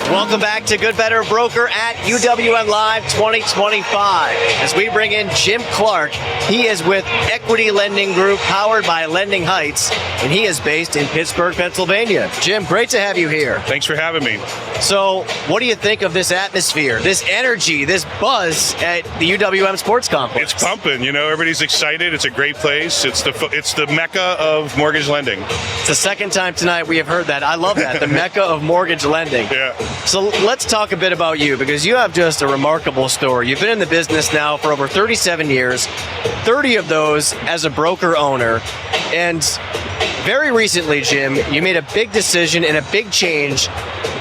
Welcome back to Good Better Broker at UWM Live 2025. As we bring in Jim Clarke, he is with Equity Lending Group, powered by Lending Heights, and he is based in Pittsburgh, Pennsylvania. Jim, great to have you here. Thanks for having me. So, what do you think of this atmosphere, this energy, this buzz at the UWM Sports Complex? It's pumping. Everybody's excited. It's a great place. It's the mecca of mortgage lending. It's the second time tonight we have heard that. I love that, the mecca of mortgage lending. Yeah. So let's talk a bit about you, because you have just a remarkable story. You've been in the business now for over 37 years, 30 of those as a broker owner. And very recently, Jim, you made a big decision and a big change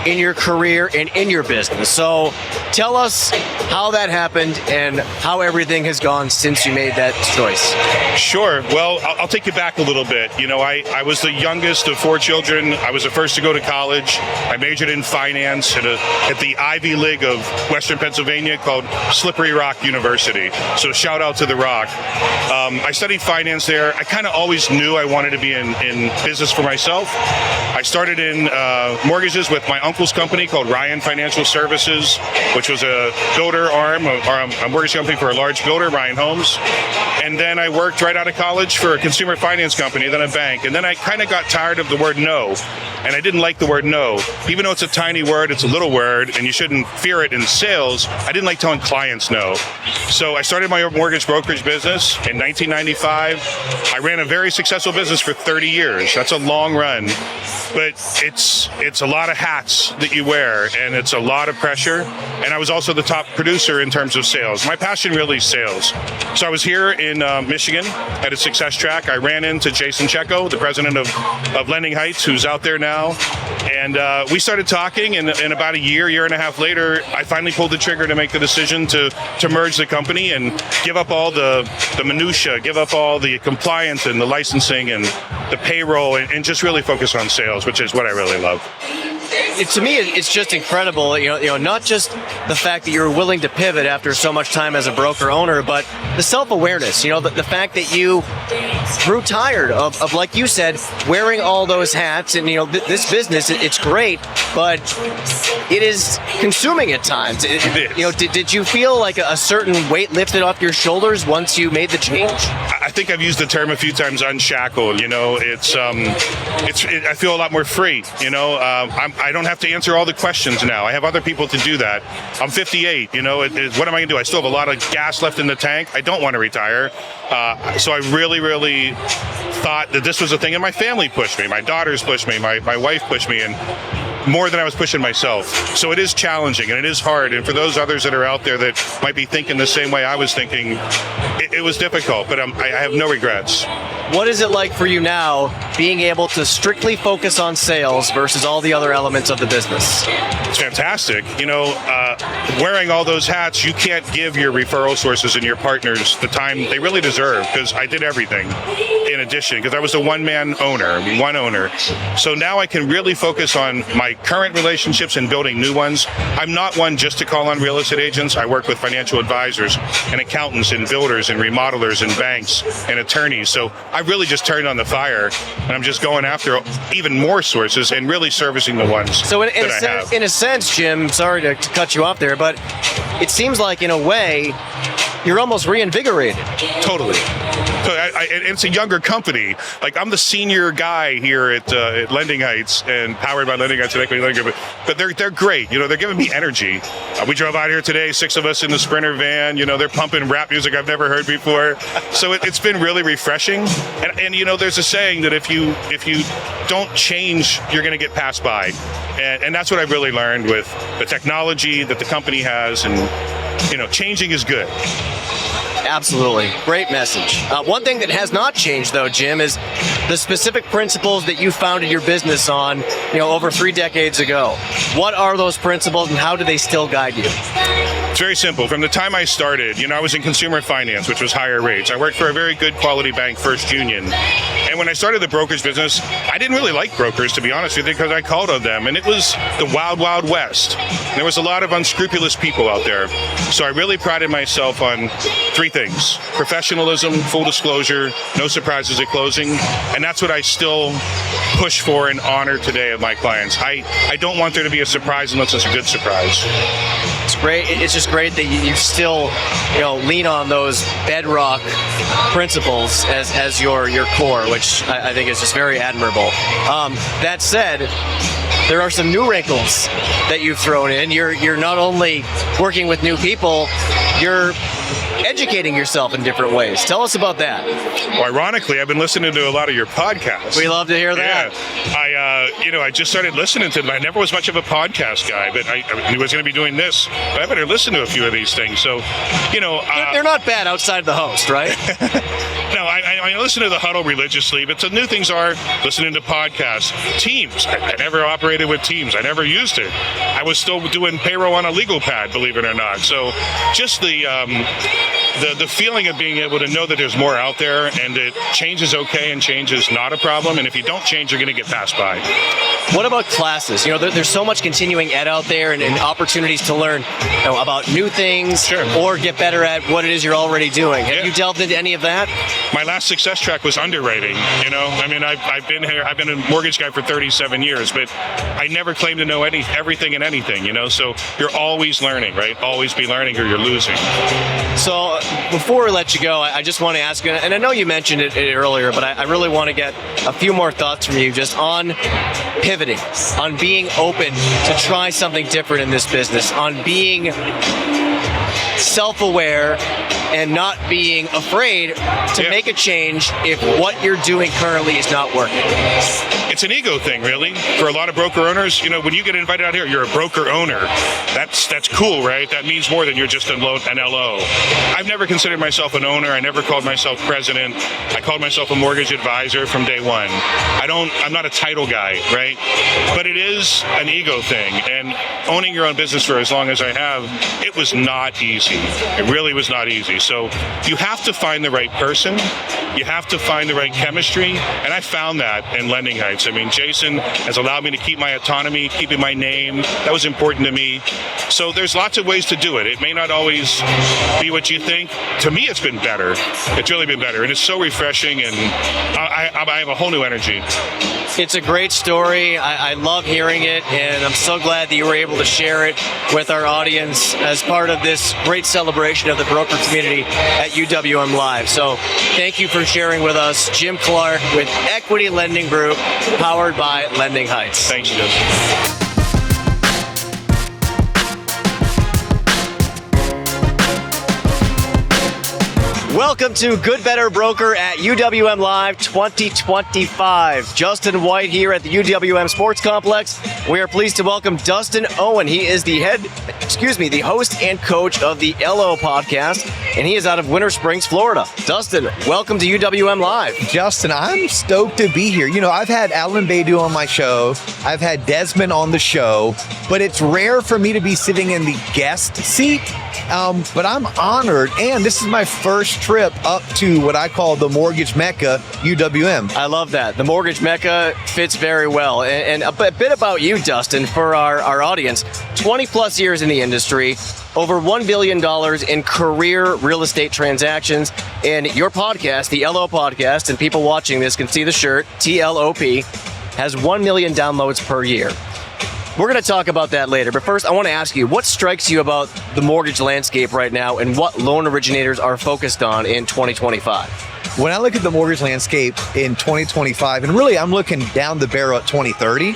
in your career and in your business. So tell us how that happened and how everything has gone since you made that choice. Sure. Well, I'll take you back a little bit. I was the youngest of 4 children. I was the first to go to college. I majored in finance at the Ivy League of Western Pennsylvania called Slippery Rock University. So shout out to the Rock. I studied finance there. I kind of always knew I wanted to be in business for myself. I started in mortgages with my uncle's company called Ryan Financial Services, which was a builder arm, or a mortgage company for a large builder, Ryan Homes. And then I worked right out of college for a consumer finance company, then a bank. And then I kind of got tired of the word no. And I didn't like the word no. Even though it's a tiny word, it's a little word, and you shouldn't fear it in sales, I didn't like telling clients no. So I started my own mortgage brokerage business in 1995. I ran a very successful business for 30 years. That's a long run. But it's a lot of hats that you wear, and it's a lot of pressure. And I was also the top producer in terms of sales. My passion really is sales. So I was here in Michigan at a success track. I ran into Jason Checo, the president of Lending Heights, who's out there now. And we started talking, and about a year and a half later, I finally pulled the trigger to make the decision to merge the company and give up all the minutia, give up all the compliance and the licensing and the payroll, and just really focus on sales, which is what I really love. To me, it's just incredible, not just the fact that you're willing to pivot after so much time as a broker owner, but the self-awareness, the fact that you grew tired of, like you said, wearing all those hats. And, this business, it's great, but it is consuming at times. Did you feel like a certain weight lifted off your shoulders once you made the change? I think I've used the term a few times, unshackled. I feel a lot more free. I don't have to answer all the questions now. I have other people to do that. I'm 58. What am I going to do? I still have a lot of gas left in the tank. I don't want to retire. So I really, really thought that this was a thing, and my family pushed me. My daughters pushed me. My wife pushed me, and more than I was pushing myself. So it is challenging and it is hard. And for those others that are out there that might be thinking the same way I was thinking, it was difficult, but I have no regrets. What is it like for you now, being able to strictly focus on sales versus all the other elements of the business? It's fantastic. Wearing all those hats, you can't give your referral sources and your partners the time they really deserve, because I did everything in addition, because I was a one owner. So now I can really focus on my current relationships and building new ones. I'm not one just to call on real estate agents. I work with financial advisors and accountants and builders and remodelers and banks and attorneys. So I really just turned on the fire, and I'm just going after even more sources and really servicing the ones so in a sense, Jim, sorry to cut you off there, but it seems like in a way you're almost reinvigorated. Totally. So it's a younger company. Like, I'm the senior guy here at Lending Heights, and powered by Lending Heights and Equity Lending Group. But they're great. They're giving me energy. We drove out here today, 6 of us in the Sprinter van. They're pumping rap music I've never heard before. So it's been really refreshing. And there's a saying that if you don't change, you're going to get passed by. And that's what I've really learned with the technology that the company has. And changing is good. Absolutely. Great message. One thing that has not changed, though, Jim, is the specific principles that you founded your business on, over 3 decades ago. What are those principles, and how do they still guide you? It's very simple. From the time I started, I was in consumer finance, which was higher rates. I worked for a very good quality bank, First Union. And when I started the brokerage business, I didn't really like brokers, to be honest with you, because I called on them, and it was the wild, wild west. There was a lot of unscrupulous people out there. So I really prided myself on three things: professionalism, full disclosure, no surprises at closing, and that's what I still push for and honor today of my clients. I don't want there to be a surprise unless it's a good surprise. It's great. It's just great that you still, lean on those bedrock principles as your core, which I think is just very admirable. That said, there are some new wrinkles that you've thrown in. You're not only working with new people, you're educating yourself in different ways. Tell us about that. Well, ironically, I've been listening to a lot of your podcasts. We love to hear that. Yeah. I just started listening to them. I never was much of a podcast guy, but I was going to be doing this. But I better listen to a few of these things. So, they're not bad outside the host, right? No, I listen to the Huddle religiously, but the new things are listening to podcasts. Teams. I never operated with Teams. I never used it. I was still doing payroll on a legal pad, believe it or not. So just the feeling of being able to know that there's more out there and that change is okay and change is not a problem. And if you don't change, you're going to get passed by. What about classes? There's so much continuing ed out there and opportunities to learn about new things. Sure. Or get better at what it is you're already doing. Have you delved into any of that? My last success track was underwriting. I've been here. I've been a mortgage guy for 37 years, but I never claimed to know everything and anything. So you're always learning, right? Always be learning, or you're losing. So before we let you go, I just want to ask you, and I know you mentioned it earlier, but I really want to get a few more thoughts from you just on pivoting, on being open to try something different in this business, on being self-aware and not being afraid to make a change if what you're doing currently is not working. It's an ego thing, really. For a lot of broker owners, when you get invited out here, you're a broker owner. That's cool, right? That means more than you're just an LO. I've never considered myself an owner. I never called myself president. I called myself a mortgage advisor from day one. I'm not a title guy, right? But it is an ego thing. And owning your own business for as long as I have, it was not easy. It really was not easy. So you have to find the right person. You have to find the right chemistry. And I found that in Lending Heights. Jason has allowed me to keep my autonomy, keeping my name. That was important to me. So there's lots of ways to do it. It may not always be what you think. To me, it's been better. It's really been better. And it's so refreshing, and I have a whole new energy. It's a great story. I love hearing it, and I'm so glad that you were able to share it with our audience as part of this great celebration of the broker community at UWM Live. So thank you for sharing with us, Jim Clarke with Equity Lending Group, powered by Lending Heights. Thanks, Justin. Welcome to Good Better Broker at UWM Live 2025. Justin White here at the UWM Sports Complex. We are pleased to welcome Dustin Owen. He is the host and coach of the LO podcast, and he is out of Winter Springs, Florida. Dustin, welcome to UWM Live. Justin, I'm stoked to be here. I've had Alan Baidu on my show. I've had Desmond on the show, but it's rare for me to be sitting in the guest seat. But I'm honored, and this is my first trip up to what I call the mortgage mecca, UWM. I love that. The mortgage mecca fits very well. And a bit about you, Dustin, for our audience. 20 plus years in the industry, over $1 billion in career real estate transactions. And your podcast, the LO podcast, and people watching this can see the shirt, TLOP, has 1 million downloads per year. We're going to talk about that later, but first I want to ask you, what strikes you about the mortgage landscape right now and what loan originators are focused on in 2025? When I look at the mortgage landscape in 2025, and really I'm looking down the barrel at 2030,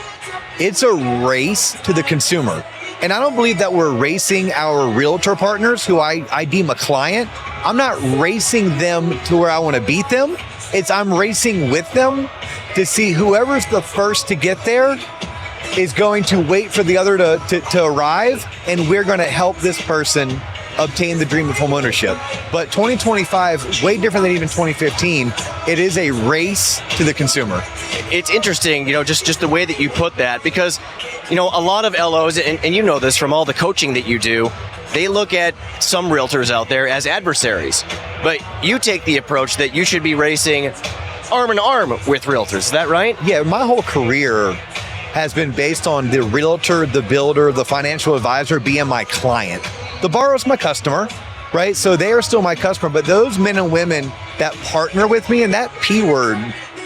it's a race to the consumer. And I don't believe that we're racing our realtor partners, who I deem a client. I'm not racing them to where I want to beat them. I'm racing with them to see whoever's the first to get there is going to wait for the other to arrive, and we're going to help this person obtain the dream of homeownership. But 2025, way different than even 2015. It is a race to the consumer. It's interesting, just the way that you put that, because, a lot of LOs, and you know this from all the coaching that you do, they look at some realtors out there as adversaries. But you take the approach that you should be racing arm in arm with realtors. Is that right? Yeah, my whole career has been based on the realtor, the builder, the financial advisor being my client. The borrower's my customer, right? So they are still my customer, but those men and women that partner with me, and that P word,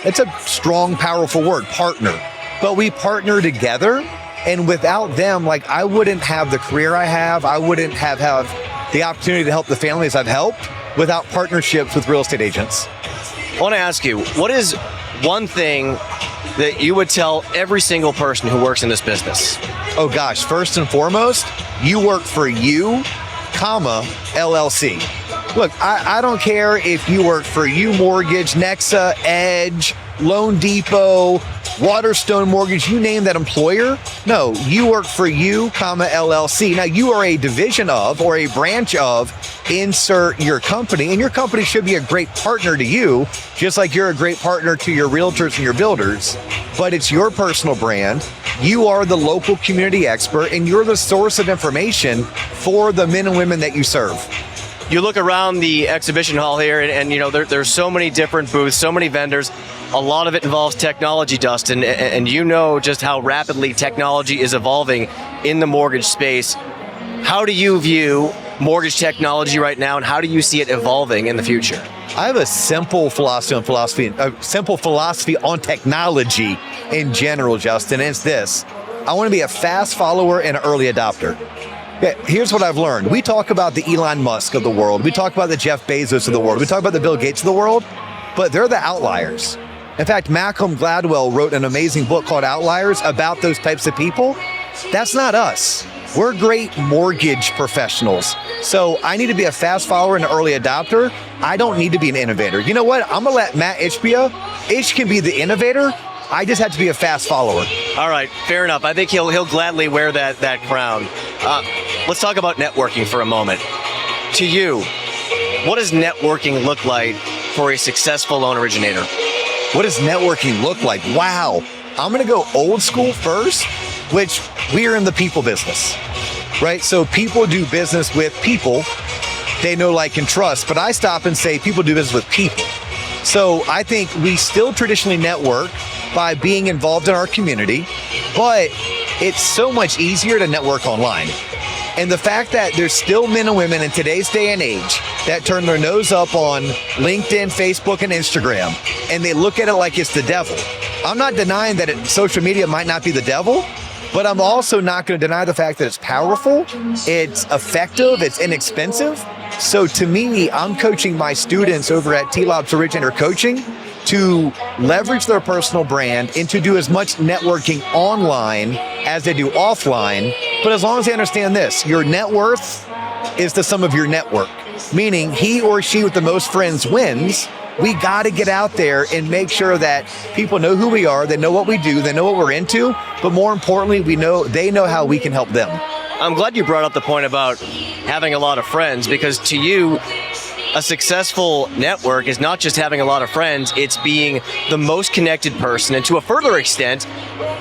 it's a strong, powerful word, partner. But we partner together, and without them, like, I wouldn't have the career I have. I wouldn't have the opportunity to help the families I've helped without partnerships with real estate agents. I want to ask you, what is one thing that you would tell every single person who works in this business? Oh gosh, first and foremost, you work for you, comma, LLC. Look, I don't care if you work for You Mortgage, Nexa, Edge, Loan Depot, Waterstone Mortgage, you name that employer. No, you work for you, comma, LLC. Now, you are a division of or a branch of, insert your company, and your company should be a great partner to you, just like you're a great partner to your realtors and your builders, but it's your personal brand. You are the local community expert, and you're the source of information for the men and women that you serve. You look around the exhibition hall here, and you know there's so many different booths, so many vendors. A lot of it involves technology, Dustin, and you know just how rapidly technology is evolving in the mortgage space. How do you view mortgage technology right now, and how do you see it evolving in the future? I have a simple philosophy on technology in general, Justin. And it's this: I want to be a fast follower and an early adopter. Yeah, here's what I've learned. We talk about the Elon Musk of the world. We talk about the Jeff Bezos of the world. We talk about the Bill Gates of the world, but they're the outliers. In fact, Malcolm Gladwell wrote an amazing book called Outliers about those types of people. That's not us. We're great mortgage professionals. So I need to be a fast follower and an early adopter. I don't need to be an innovator. You know what? I'm going to let Matt Ishbia. Ish can be the innovator. I just have to be a fast follower. All right, fair enough. I think he'll gladly wear that crown. Let's talk about networking for a moment. To you, what does networking look like for a successful loan originator? What does networking look like? Wow. I'm going to go old school first, which we are in the people business, right? So people do business with people they know, like, and trust. But I stop and say people do business with people. So I think we still traditionally network by being involved in our community, but it's so much easier to network online. And the fact that there's still men and women in today's day and age that turn their nose up on LinkedIn, Facebook, and Instagram, and they look at it like it's the devil. I'm not denying that social media might not be the devil, but I'm also not going to deny the fact that it's powerful, it's effective, it's inexpensive. So to me, I'm coaching my students over at T-Lobs Originator Coaching to leverage their personal brand and to do as much networking online as they do offline. But as long as they understand this, your net worth is the sum of your network, meaning he or she with the most friends wins. We got to get out there and make sure that people know who we are, they know what we do, they know what we're into, but more importantly, they know how we can help them. I'm glad you brought up the point about having a lot of friends, because to you, a successful network is not just having a lot of friends, it's being the most connected person. And to a further extent,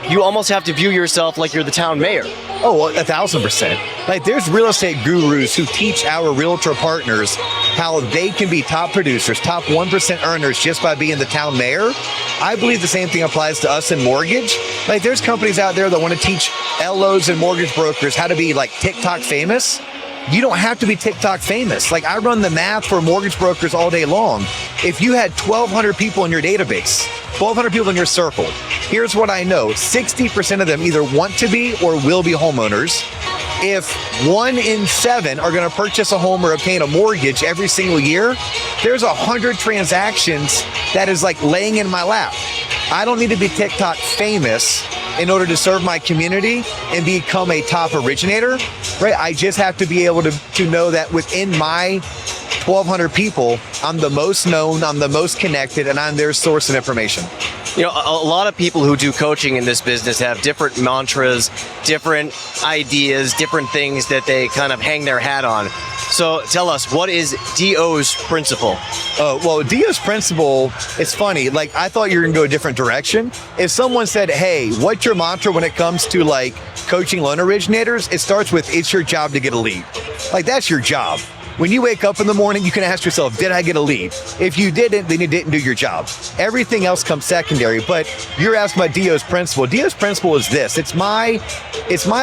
you almost have to view yourself like you're the town mayor. Oh, 1,000%. Like, there's real estate gurus who teach our realtor partners how they can be top producers, top 1% earners just by being the town mayor. I believe the same thing applies to us in mortgage. Like, there's companies out there that want to teach LOs and mortgage brokers how to be like TikTok famous. You don't have to be TikTok famous. Like, I run the math for mortgage brokers all day long. If you had 1,200 people in your database, 1,200 people in your circle, here's what I know. 60% of them either want to be or will be homeowners. If 1 in 7 are going to purchase a home or obtain a mortgage every single year, there's 100 transactions that is like laying in my lap. I don't need to be TikTok famous in order to serve my community and become a top originator, right? I just have to be able to know that within my 1,200 people, I'm the most known, I'm the most connected, and I'm their source of information. You know, a lot of people who do coaching in this business have different mantras, different ideas, different things that they kind of hang their hat on. So tell us, what is DO's principle? Oh, well, DO's principle, it's funny. Like, I thought you were going to go a different direction. If someone said, hey, what's your mantra when it comes to like coaching loan originators? It starts with, it's your job to get a lead. Like, that's your job. When you wake up in the morning, you can ask yourself, did I get a lead? If you didn't, then you didn't do your job. Everything else comes secondary. But you're asking about Dio's principle. Dio's principle is this. It's my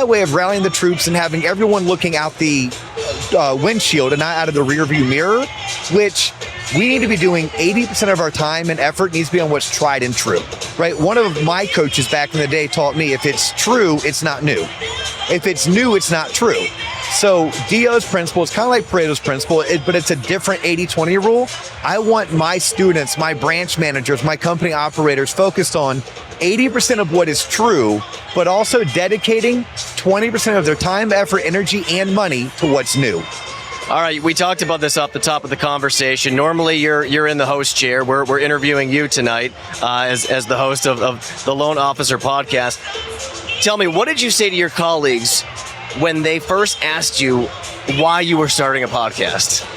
way of rallying the troops and having everyone looking out the windshield and not out of the rearview mirror, which we need to be doing 80% of our time and effort needs to be on what's tried and true, right? One of my coaches back in the day taught me if it's true, it's not new. If it's new, it's not true. So Dio's principle is kind of like Pareto's principle, but it's a different 80-20 rule. I want my students, my branch managers, my company operators focused on 80% of what is true, but also dedicating 20% of their time, effort, energy, and money to what's new. All right, we talked about this off the top of the conversation. Normally, you're in the host chair. We're interviewing you tonight as the host of the Loan Officer podcast. Tell me, what did you say to your colleagues when they first asked you why you were starting a podcast?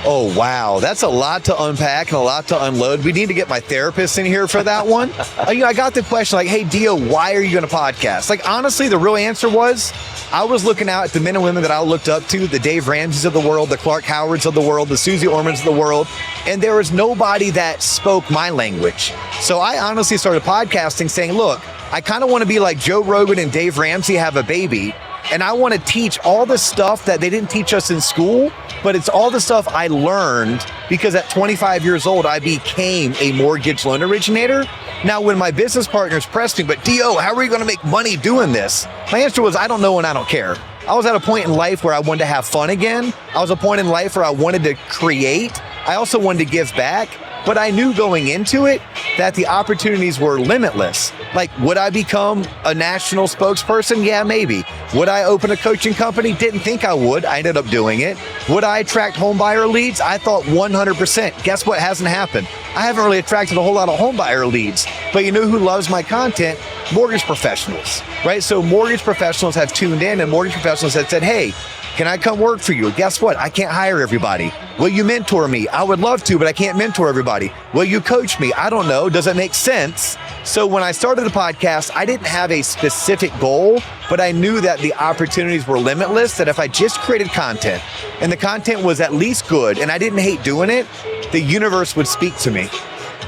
Oh, wow. That's a lot to unpack and a lot to unload. We need to get my therapist in here for that one. I got the question like, hey, Dio, why are you going to podcast? Like, honestly, the real answer was I was looking out at the men and women that I looked up to, the Dave Ramseys of the world, the Clarke Howards of the world, the Susie Ormans of the world, and there was nobody that spoke my language. So I honestly started podcasting saying, look, I kind of want to be like Joe Rogan and Dave Ramsey have a baby, and I want to teach all the stuff that they didn't teach us in school, but it's all the stuff I learned because at 25 years old, I became a mortgage loan originator. Now, when my business partners pressed me, but Dio, how are you going to make money doing this? My answer was, I don't know and I don't care. I was at a point in life where I wanted to have fun again. I was at a point in life where I wanted to create. I also wanted to give back. But I knew going into it that the opportunities were limitless. Like, would I become a national spokesperson? Yeah, maybe. Would I open a coaching company? Didn't think I would. I ended up doing it. Would I attract home buyer leads? I thought 100%. Guess what hasn't happened? I haven't really attracted a whole lot of home buyer leads. But you know who loves my content? Mortgage professionals, right? So mortgage professionals have tuned in and mortgage professionals have said, hey, can I come work for you? Guess what? I can't hire everybody. Will you mentor me? I would love to, but I can't mentor everybody. Will you coach me? I don't know. Does it make sense? So when I started the podcast, I didn't have a specific goal, but I knew that the opportunities were limitless, that if I just created content and the content was at least good and I didn't hate doing it, the universe would speak to me.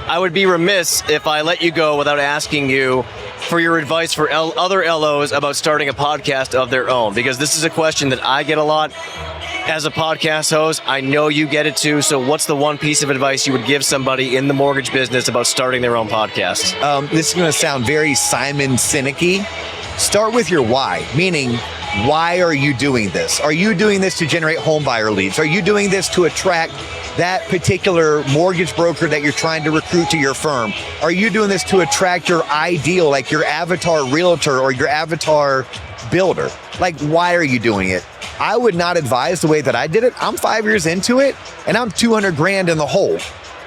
I would be remiss if I let you go without asking you for your advice for other LOs about starting a podcast of their own, because this is a question that I get a lot as a podcast host. I know you get it too. So what's the one piece of advice you would give somebody in the mortgage business about starting their own podcast? This is going to sound very Simon Sinek-y. Start with your why, meaning, why are you doing this? Are you doing this to generate home buyer leads? Are you doing this to attract that particular mortgage broker that you're trying to recruit to your firm? Are you doing this to attract your ideal, like your avatar realtor or your avatar builder? Like, why are you doing it? I would not advise the way that I did it. I'm 5 years into it and I'm 200 grand in the hole.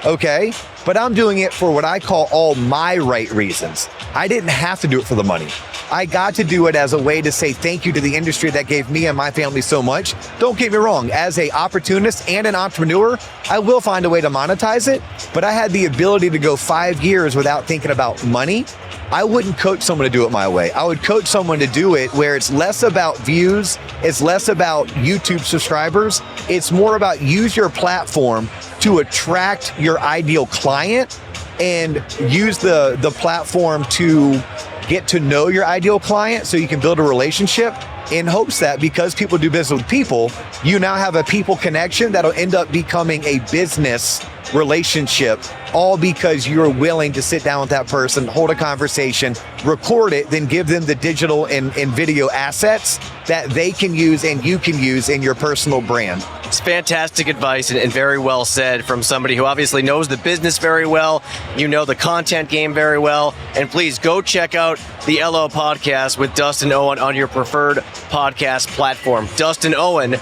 Okay. But I'm doing it for what I call all my right reasons. I didn't have to do it for the money. I got to do it as a way to say thank you to the industry that gave me and my family so much. Don't get me wrong, as an opportunist and an entrepreneur, I will find a way to monetize it, but I had the ability to go 5 years without thinking about money. I wouldn't coach someone to do it my way. I would coach someone to do it where it's less about views, it's less about YouTube subscribers, it's more about use your platform to attract your ideal client and use the platform to get to know your ideal client so you can build a relationship, in hopes that because people do business with people, you now have a people connection that'll end up becoming a business relationship, all because you're willing to sit down with that person, hold a conversation, record it, then give them the digital and video assets that they can use and you can use in your personal brand. It's fantastic advice and very well said from somebody who obviously knows the business very well. You know the content game very well. And please go check out the LO podcast with Dustin Owen on your preferred podcast platform. Dustin Owen,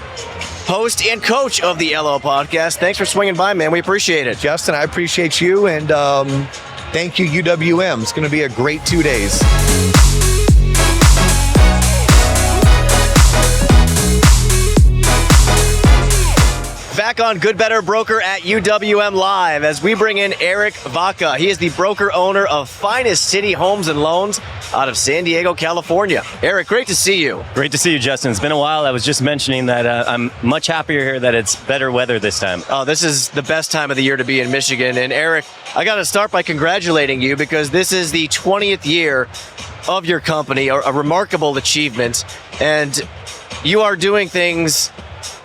host and coach of the LO podcast. Thanks for swinging by, man. We appreciate it. Justin, I appreciate you. And thank you, UWM. It's going to be a great 2 days. Back on Good Better Broker at UWM Live as we bring in Eric Vaca. He is the broker owner of Finest City Homes and Loans out of San Diego, California. Eric, great to see you. Great to see you, Justin. It's been a while. I was just mentioning that I'm much happier here that it's better weather this time. Oh, this is the best time of the year to be in Michigan. And Eric, I got to start by congratulating you because this is the 20th year of your company, a remarkable achievement. And you are doing things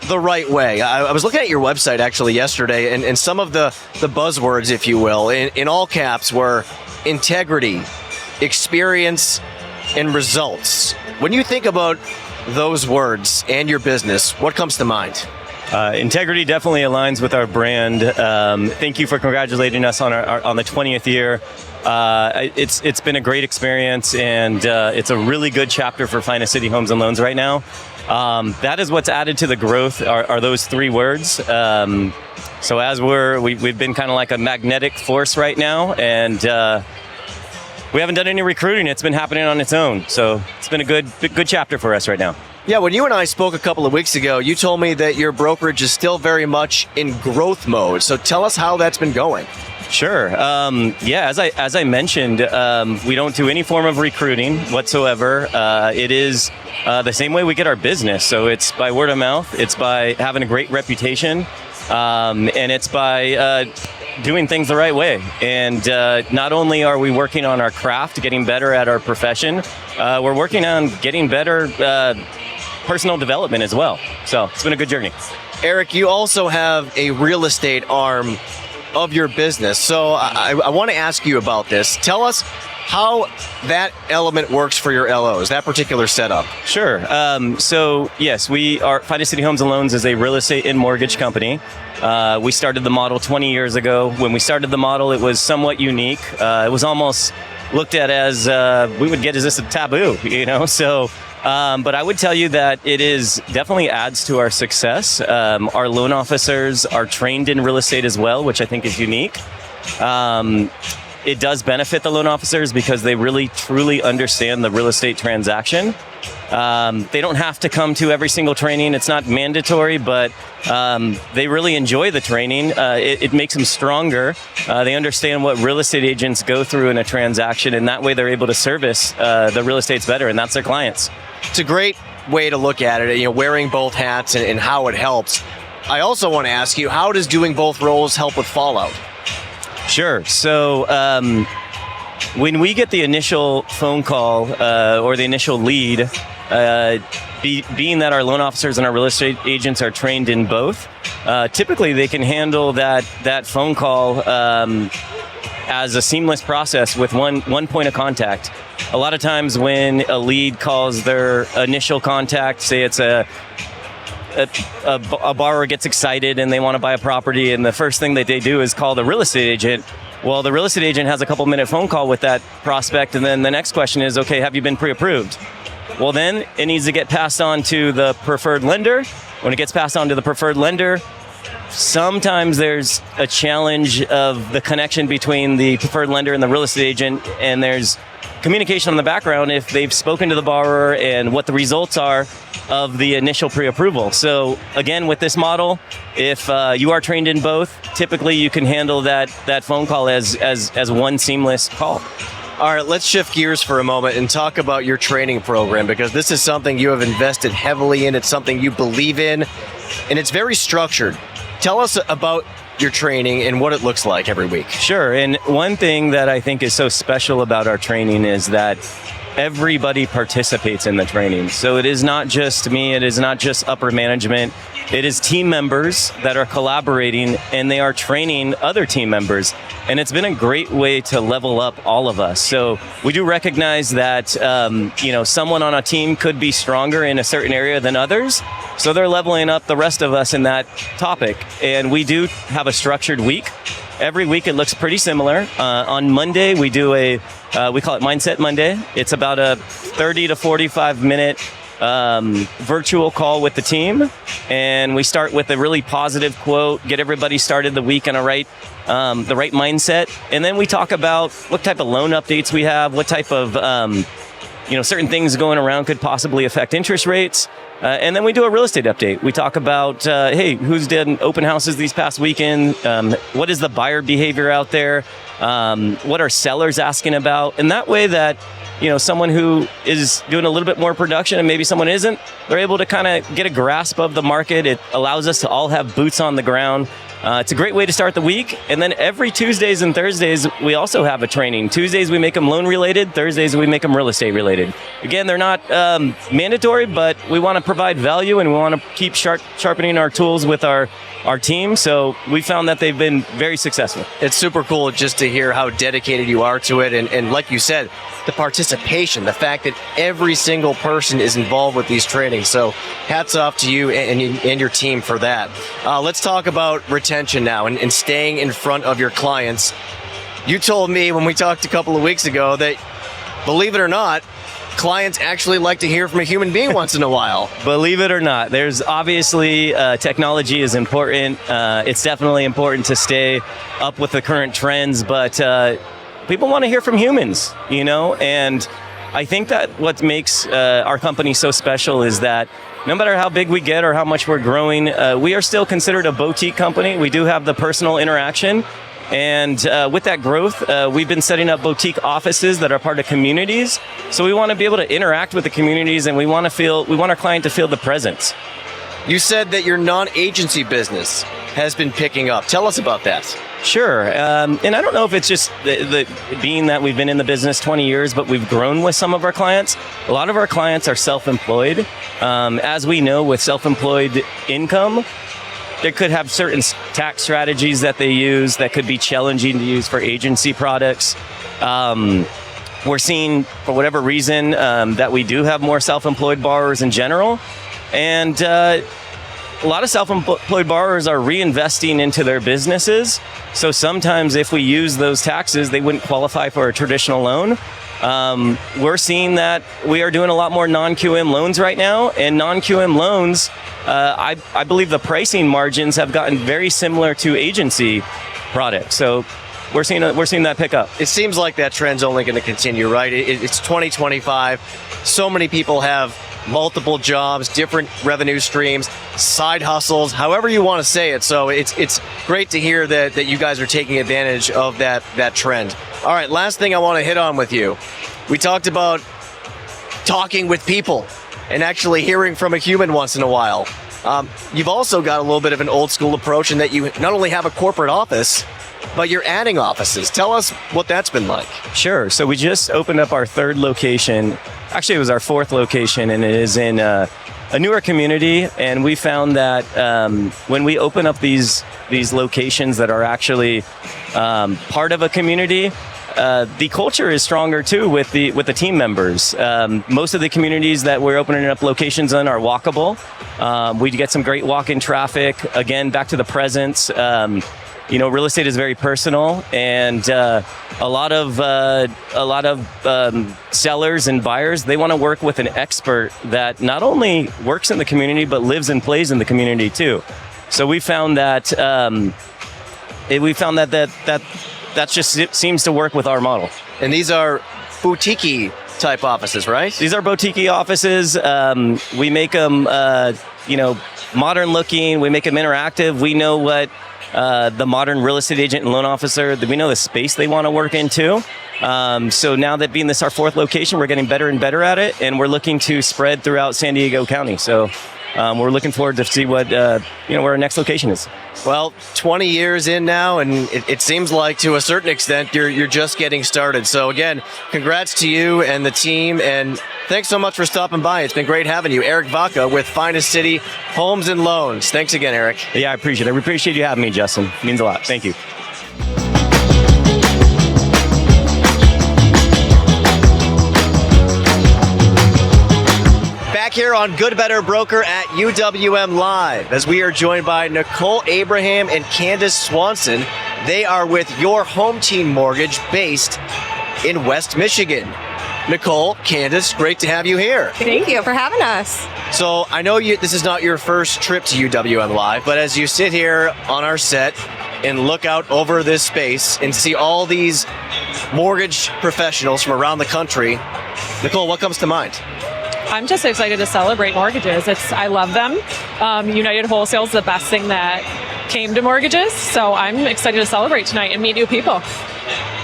the right way. I was looking at your website actually yesterday, and some of the buzzwords, if you will, in all caps were integrity, experience, and results. When you think about those words and your business, what comes to mind? Integrity definitely aligns with our brand. Thank you for congratulating us on on the 20th year. It's been a great experience, and it's a really good chapter for Finest City Homes and Loans right now. That is what's added to the growth are those three words. So as we've been kind of like a magnetic force right now, and we haven't done any recruiting. It's been happening on its own. So it's been a good chapter for us right now. Yeah, when you and I spoke a couple of weeks ago, you told me that your brokerage is still very much in growth mode. So tell us how that's been going. Sure. Yeah, as I mentioned, we don't do any form of recruiting whatsoever. It is the same way we get our business. So it's by word of mouth. It's by having a great reputation. And it's by doing things the right way. And not only are we working on our craft, getting better at our profession, we're working on getting better personal development as well. So it's been a good journey. Eric, you also have a real estate arm of your business. So I want to ask you about this. Tell us how that element works for your LOs, that particular setup. Sure. So yes, Finest City Homes and Loans is a real estate and mortgage company. We started the model 20 years ago. When we started the model, it was somewhat unique. It was almost looked at as, is this a taboo, So, but I would tell you that it is definitely adds to our success. Our loan officers are trained in real estate as well, which I think is unique. It does benefit the loan officers because they really truly understand the real estate transaction. They don't have to come to every single training. It's not mandatory, but they really enjoy the training. It makes them stronger. They understand what real estate agents go through in a transaction, and that way they're able to service the real estates better, and that's their clients. It's a great way to look at it, wearing both hats and how it helps. I also want to ask you, how does doing both roles help with fallout? Sure. So when we get the initial phone call or the initial lead, being that our loan officers and our real estate agents are trained in both, typically they can handle that phone call as a seamless process with one point of contact. A lot of times when a lead calls their initial contact, say it's a borrower gets excited and they want to buy a property, and the first thing that they do is call the real estate agent. Well, the real estate agent has a couple-minute phone call with that prospect, and then the next question is, okay, have you been pre-approved? Well, then it needs to get passed on to the preferred lender. When it gets passed on to the preferred lender, sometimes there's a challenge of the connection between the preferred lender and the real estate agent, and there's communication in the background if they've spoken to the borrower and what the results are of the initial pre-approval. So again, with this model, if you are trained in both, typically you can handle that phone call as one seamless call. All right, let's shift gears for a moment and talk about your training program, because this is something you have invested heavily in. It's something you believe in, and it's very structured. Tell us about your training and what it looks like every week. Sure, and one thing that I think is so special about our training is that everybody participates in the training. So it is not just me, it is not just upper management. It is team members that are collaborating, and they are training other team members. And it's been a great way to level up all of us. So we do recognize that someone on a team could be stronger in a certain area than others. So they're leveling up the rest of us in that topic. And we do have a structured week. Every week it looks pretty similar. On Monday we do we call it Mindset Monday. It's about a 30 to 45 minute virtual call with the team, and we start with a really positive quote, get everybody started the week in the right mindset, and then we talk about what type of loan updates we have, what type of certain things going around could possibly affect interest rates. And then we do a real estate update. We talk about, hey, who's done open houses these past weekend? What is the buyer behavior out there? What are sellers asking about? And that way that, someone who is doing a little bit more production and maybe someone isn't, they're able to kind of get a grasp of the market. It allows us to all have boots on the ground. It's a great way to start the week. And then every Tuesdays and Thursdays, we also have a training. Tuesdays, we make them loan related. Thursdays, we make them real estate related. Again, they're not mandatory, but we want to provide value and we want to keep sharpening our tools with our team. So we found that they've been very successful. It's super cool just to hear how dedicated you are to it. And like you said, the participation, the fact that every single person is involved with these trainings. So hats off to you and your team for that. Let's talk about retention now and staying in front of your clients. You told me when we talked a couple of weeks ago that, believe it or not, clients actually like to hear from a human being once in a while. Believe it or not, there's obviously technology is important. It's definitely important to stay up with the current trends, but people want to hear from humans, and I think that what makes our company so special is that no matter how big we get or how much we're growing, we are still considered a boutique company. We do have the personal interaction. And with that growth, we've been setting up boutique offices that are part of communities. So we want to be able to interact with the communities, and we want our client to feel the presence. You said that your non-agency business has been picking up. Tell us about that. Sure. And I don't know if it's just the being that we've been in the business 20 years, but we've grown with some of our clients. A lot of our clients are self-employed. As we know, with self-employed income, they could have certain tax strategies that they use that could be challenging to use for agency products. We're seeing, for whatever reason, that we do have more self-employed borrowers in general. And a lot of self-employed borrowers are reinvesting into their businesses. So sometimes if we use those taxes, they wouldn't qualify for a traditional loan. We're seeing that we are doing a lot more non-QM loans right now, and non-QM loans, I believe the pricing margins have gotten very similar to agency products. So we're seeing that pick up. It seems like that trend's only going to continue, right? It's 2025. So many people have multiple jobs, different revenue streams, side hustles, however you want to say it. So it's great to hear that you guys are taking advantage of that trend. All right, last thing I want to hit on with you. We talked about talking with people and actually hearing from a human once in a while. You've also got a little bit of an old school approach in that you not only have a corporate office, but you're adding offices. Tell us what that's been like. Sure. So we just opened up our third location. Actually, it was our fourth location, and it is in a newer community. And we found that when we open up these locations that are actually part of a community, the culture is stronger too with the team members. Most of the communities that we're opening up locations in are walkable. We get some great walk-in traffic. Again, back to the presence. Real estate is very personal, and a lot of sellers and buyers, they want to work with an expert that not only works in the community but lives and plays in the community too. So we found that that just seems to work with our model. And these are boutique type offices, right? These are boutique offices. We make them, modern looking. We make them interactive. We know what the modern real estate agent and loan officer, we know the space they want to work into. So now that being this our fourth location, we're getting better and better at it, and we're looking to spread throughout San Diego County. So we're looking forward to see what where our next location is. Well, 20 years in now, and it seems like to a certain extent you're just getting started. So again, congrats to you and the team, and thanks so much for stopping by. It's been great having you. Eric Vaca with Finest City Homes and Loans. Thanks again, Eric. Yeah, I appreciate it. I appreciate you having me, Justin. It means a lot. Thank you. Here on Good Better Broker at UWM Live, as we are joined by Nichole Abraham and Candace Swanson. They are with Your Home Team Mortgage based in West Michigan. Nichole, Candace, great to have you here. Thank you for having us. So I know this is not your first trip to UWM Live, but as you sit here on our set and look out over this space and see all these mortgage professionals from around the country, Nichole, what comes to mind? I'm just excited to celebrate mortgages. I love them. United Wholesale is the best thing that came to mortgages, so I'm excited to celebrate tonight and meet new people.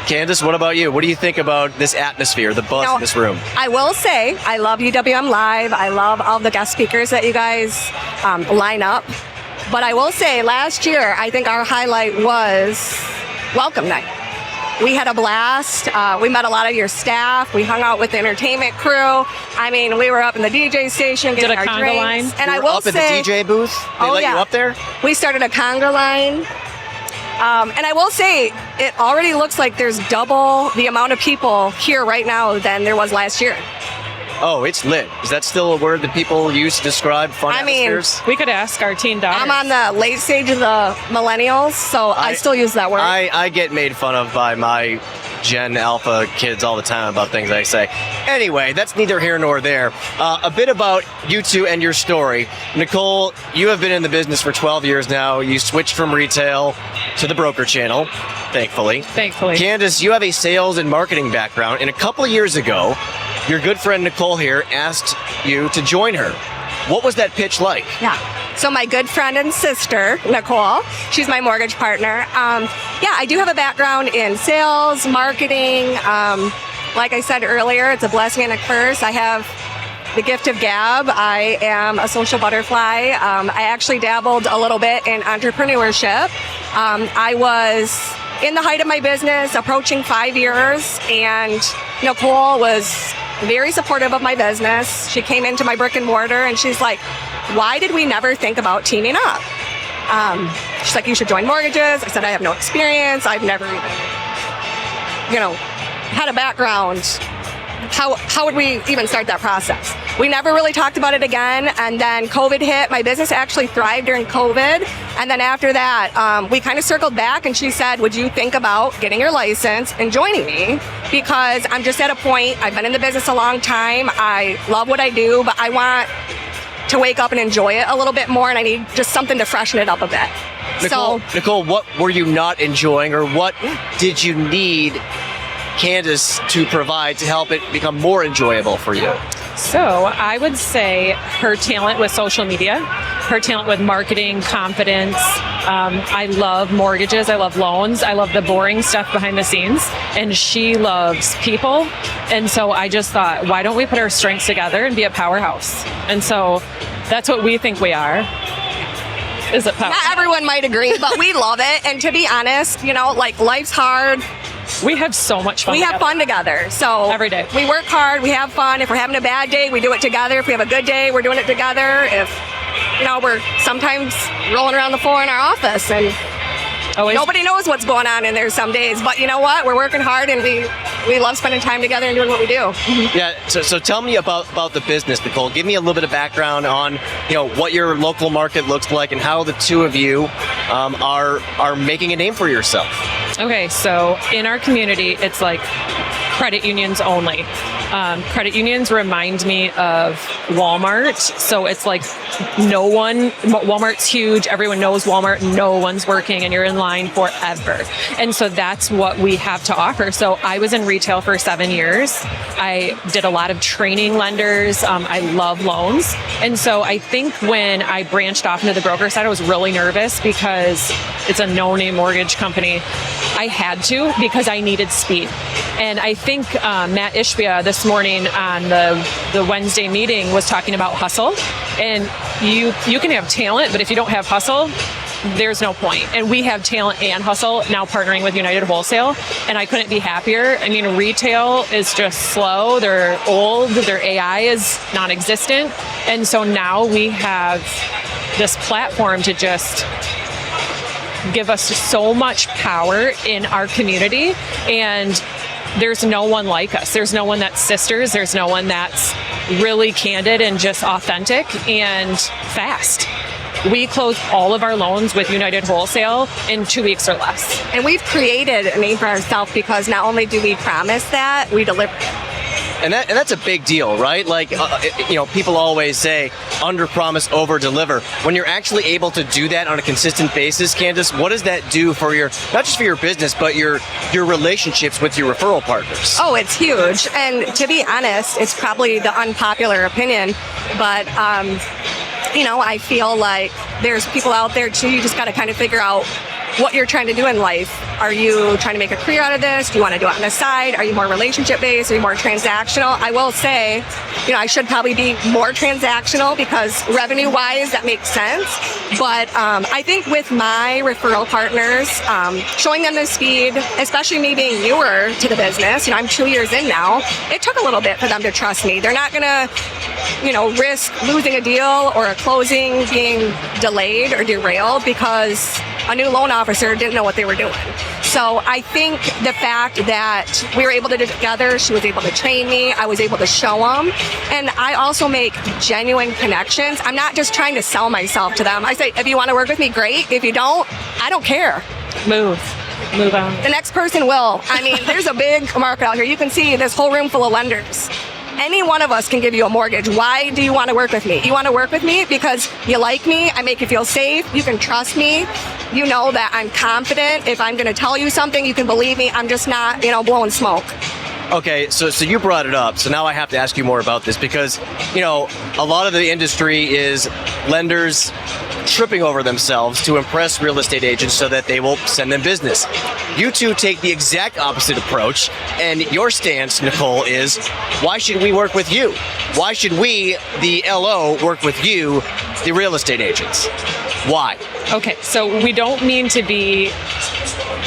Candace, what about you? What do you think about this atmosphere, the buzz in this room? I will say, I love UWM Live. I love all the guest speakers that you guys line up. But I will say, last year, I think our highlight was Welcome Night. We had a blast. We met a lot of your staff. We hung out with the entertainment crew. I mean, we were up in the DJ station getting Did a our conga drinks. line? And I You were will up say, at the DJ booth? They let you up there? We started a conga line. And I will say, it already looks like there's double the amount of people here right now than there was last year. Oh, it's lit. Is that still a word that people use to describe fun atmospheres? We could ask our teen daughters. I'm on the late stage of the millennials, so I still use that word. I get made fun of by my Gen Alpha kids all the time about things I say. Anyway, that's neither here nor there. A bit about you two and your story. Nichole, you have been in the business for 12 years now. You switched from retail to the broker channel, thankfully. Thankfully. Candace, you have a sales and marketing background, and a couple of years ago, your good friend Nichole here asked you to join her. What was that pitch like? Yeah. So my good friend and sister, Nichole, she's my mortgage partner. I do have a background in sales, marketing. Like I said earlier, it's a blessing and a curse. I have the gift of gab. I am a social butterfly. I actually dabbled a little bit in entrepreneurship. I was in the height of my business, approaching 5 years, and Nichole was very supportive of my business. She came into my brick and mortar and she's like, why did we never think about teaming up? She's like, you should join mortgages. I said, I have no experience. I've never even, had a background. How would we even start that process? We never really talked about it again. And then COVID hit. My business actually thrived during COVID. And then after that, we kind of circled back and she said, would you think about getting your license and joining me? Because I'm just at a point, I've been in the business a long time. I love what I do, but I want to wake up and enjoy it a little bit more. And I need just something to freshen it up a bit. Nichole, what were you not enjoying, or what did you need Candace to provide to help it become more enjoyable for you? So I would say her talent with social media, her talent with marketing, confidence. I love mortgages. I love loans. I love the boring stuff behind the scenes. And she loves people. And so I just thought, why don't we put our strengths together and be a powerhouse? And so that's what we think we are. Is a powerhouse. Not everyone might agree, but we love it. And to be honest, life's hard. We have so much fun. We have fun together. So every day. We work hard, we have fun. If we're having a bad day, we do it together. If we have a good day, we're doing it together. If we're sometimes rolling around the floor in our office and nobody knows what's going on in there some days. But you know what? We're working hard and we love spending time together and doing what we do. Yeah, so tell me about the business, Nichole. Give me a little bit of background on what your local market looks like and how the two of you are making a name for yourself. Okay, so in our community, it's like credit unions only. Credit unions remind me of Walmart. So it's like Walmart's huge. Everyone knows Walmart. No one's working and you're in line forever. And so that's what we have to offer. So I was in retail for 7 years. I did a lot of training lenders. I love loans. And so I think when I branched off into the broker side, I was really nervous because it's a no-name mortgage company. I had to because I needed speed. And I think Matt Ishbia this morning on the Wednesday meeting was talking about hustle. And you can have talent, but if you don't have hustle, there's no point. And we have talent and hustle now partnering with United Wholesale. And I couldn't be happier. I mean, retail is just slow. They're old. Their AI is non-existent. And so now we have this platform to just give us so much power in our community. And there's no one like us. There's no one that's sisters. There's no one that's really candid and just authentic and fast. We close all of our loans with United Wholesale in 2 weeks or less. And we've created a name for ourselves because not only do we promise that, we deliver. And that's a big deal, right? Like, people always say under promise, over deliver. When you're actually able to do that on a consistent basis, Candace, what does that do for not just for your business, but your relationships with your referral partners? Oh, it's huge. And to be honest, it's probably the unpopular opinion, but I feel like there's people out there too. You just got to kind of figure out what you're trying to do in life. Are you trying to make a career out of this? Do you want to do it on the side? Are you more relationship based? Are you more transactional? I will say, I should probably be more transactional because revenue wise, that makes sense. But I think with my referral partners, showing them the speed, especially me being newer to the business, I'm 2 years in now, it took a little bit for them to trust me. They're not going to, risk losing a deal or a closing being delayed or derailed because a new loan officer didn't know what they were doing. So I think the fact that we were able to do it together, she was able to train me, I was able to show them, and I also make genuine connections. I'm not just trying to sell myself to them. I say, if you want to work with me, great. If you don't, I don't care. Move on. The next person will. There's a big market out here. You can see this whole room full of lenders. Any one of us can give you a mortgage. Why do you want to work with me? You want to work with me because you like me, I make you feel safe, you can trust me, you know that I'm confident. If I'm going to tell you something, you can believe me. I'm just not, blowing smoke. Okay, so you brought it up, so now I have to ask you more about this because, a lot of the industry is lenders tripping over themselves to impress real estate agents so that they will send them business. You two take the exact opposite approach, and your stance, Nichole, is why should we work with you? Why should we, the LO, work with you, the real estate agents? Why? Okay, so we don't mean to be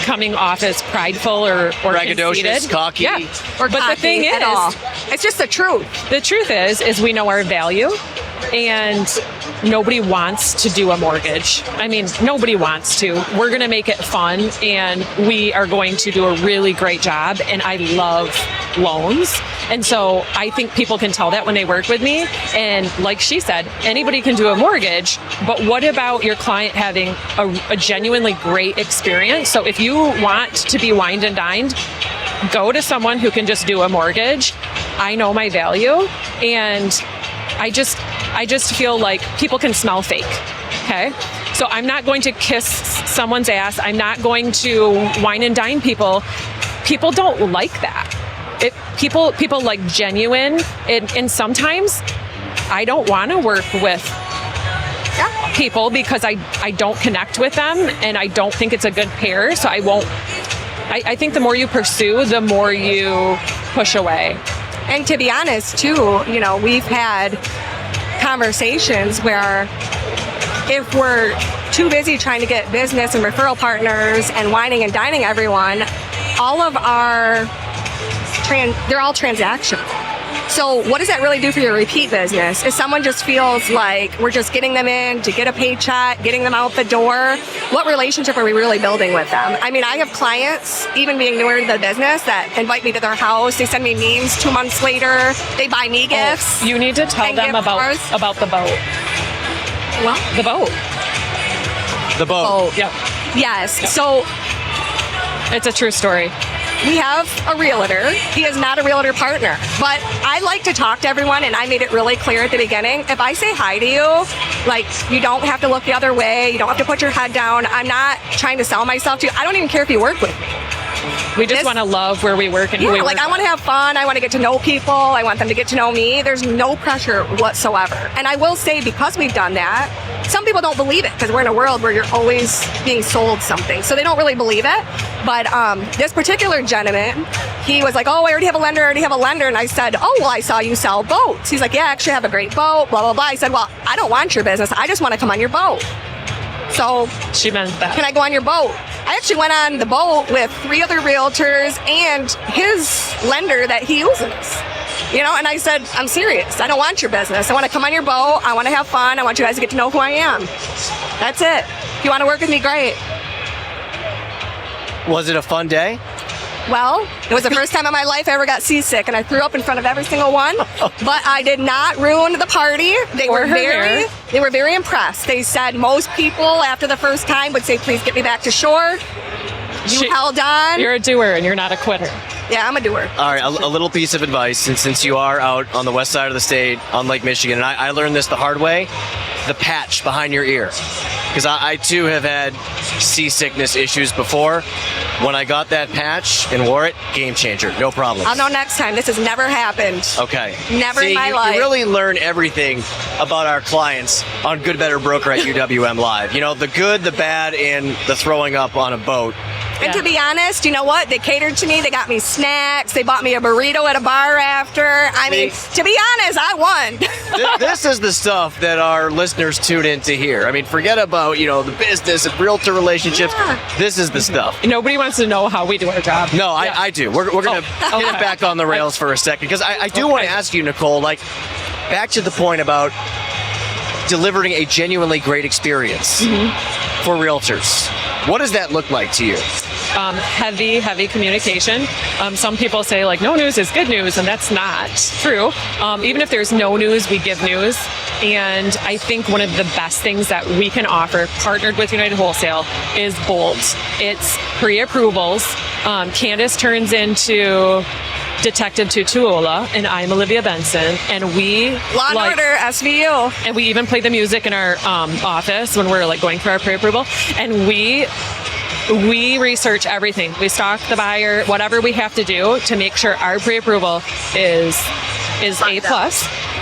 coming off as prideful or braggadocious, conceited. cocky. Yeah, or but cocky the thing at is, all. It's just the truth. The truth is we know our value, and nobody wants to do a mortgage. Nobody wants to. We're going to make it fun, and we are going to do a really great job, and I love loans. And so I think people can tell that when they work with me. And like she said, anybody can do a mortgage, but what about your client having a genuinely great experience? So if you want to be wined and dined, go to someone who can just do a mortgage. I know my value, and I just feel like people can smell fake. Okay? So I'm not going to kiss someone's ass. I'm not going to wine and dine people. People don't like that. People like genuine, and sometimes I don't want to work with people because I don't connect with them, and I don't think it's a good pair, so I won't. I think the more you pursue, the more you push away. And to be honest, too, we've had conversations where if we're too busy trying to get business and referral partners and wining and dining everyone, all of they're all transactional. So what does that really do for your repeat business? If someone just feels like we're just getting them in to get a paycheck, getting them out the door, what relationship are we really building with them? I have clients, even being newer to the business, that invite me to their house. They send me memes 2 months later. They buy me gifts. You need to tell them about the boat. What? The boat. The boat. Oh, Yep. yes. So It's a true story. we have a realtor. He is not a realtor partner, but I like to talk to everyone, and I made it really clear at the beginning. If I say hi to you, you don't have to look the other way. You don't have to put your head down. I'm not trying to sell myself to you. I don't even care if you work with me. We just want to love where we work and who we work I want to have fun. I want to get to know people. I want them to get to know me. There's no pressure whatsoever. And I will say, because we've done that, some people don't believe it because we're in a world where you're always being sold something. So they don't really believe it. But this particular gentleman, he was like, oh, I already have a lender. And I said, oh, well, I saw you sell boats. He's like, yeah, I actually have a great boat, blah, blah, blah. I said, well, I don't want your business. I just want to come on your boat. So she meant that. Can I go on your boat? I actually went on the boat with 3 other realtors and his lender that he uses. And I said, I'm serious. I don't want your business. I want to come on your boat. I want to have fun. I want you guys to get to know who I am. That's it. If you want to work with me, great. Was it a fun day? Well, it was the first time in my life I ever got seasick, and I threw up in front of every single one. But I did not ruin the party. They were very impressed. They said most people after the first time would say, please get me back to shore. You held on. You're a doer and you're not a quitter. Yeah, I'm a doer. All right, a little piece of advice, since you are out on the west side of the state on Lake Michigan, and I learned this the hard way, the patch behind your ear. Because I too have had seasickness issues before. When I got that patch and wore it, game changer, no problem. I'll know next time. This has never happened. Okay. Never in my life. You really learn everything about our clients on Good Better Broker at UWM Live. You know, the good, the bad, and the throwing up on a boat. And to be honest, you know what? They catered to me. They got me snacks. They bought me a burrito at a bar after. I mean, to be honest, I won. This is the stuff that our listeners tune in to hear. I mean, forget about, the business and realtor relationships. Yeah. This is the stuff. Nobody wants to know how we do our job. No, I do. We're going to get it back on the rails for a second. Because I do want to ask you, Nichole, back to the point about delivering a genuinely great experience for realtors. What does that look like to you? Heavy communication. Some people say no news is good news, and that's not true. Even if there's no news, we give news. And I think one of the best things that we can offer, partnered with United Wholesale, is Bolt. It's pre-approvals. Candace turns into Detective Tutuola, and I'm Olivia Benson, and we Law and Order, SVU. And we even play the music in our office when we're going for our pre-approval, and we research everything. We stalk the buyer, whatever we have to do to make sure our pre-approval is A+.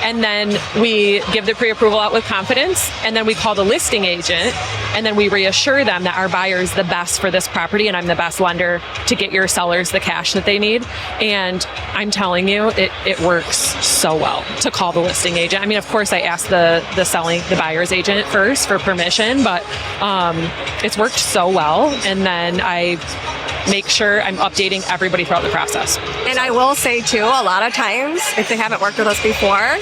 And then we give the pre-approval out with confidence, and then we call the listing agent, and then we reassure them that our buyer is the best for this property, and I'm the best lender to get your sellers the cash that they need. And I'm telling you, it works so well to call the listing agent. I mean, of course, I asked the buyer's agent first for permission, but it's worked so well. And then I make sure I'm updating everybody throughout the process. And I will say, too, a lot of times, if they haven't worked with us before,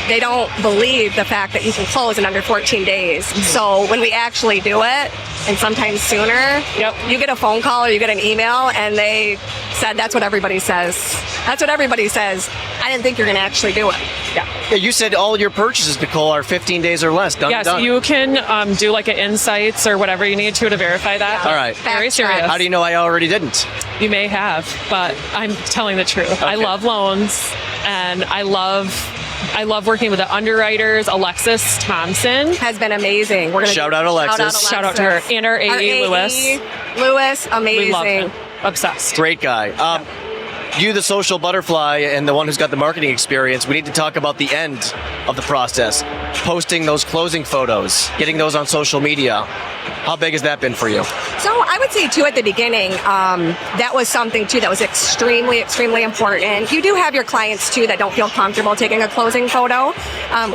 they don't believe the fact that you can close in under 14 days. So when we actually do it, and sometimes sooner, you get a phone call or you get an email, and they said, that's what everybody says. That's what everybody says. I didn't think you're going to actually do it. Yeah, you said all your purchases, Nichole, are 15 days or less. Done. You can do an insights or whatever you need to verify that. All right. Very serious. How do you know I already didn't? You may have, but I'm telling the truth. Okay. I love loans, and I love working with the underwriters. Alexis Thompson has been amazing. We're gonna shout out Alexis. Shout out to her. And our AE, Lewis, amazing. We love him. Obsessed. Great guy. You, the social butterfly, and the one who's got the marketing experience, we need to talk about the end of the process. Posting those closing photos, getting those on social media. How big has that been for you? So I would say, too, at the beginning, that was something, too, that was extremely, extremely important. You do have your clients, too, that don't feel comfortable taking a closing photo.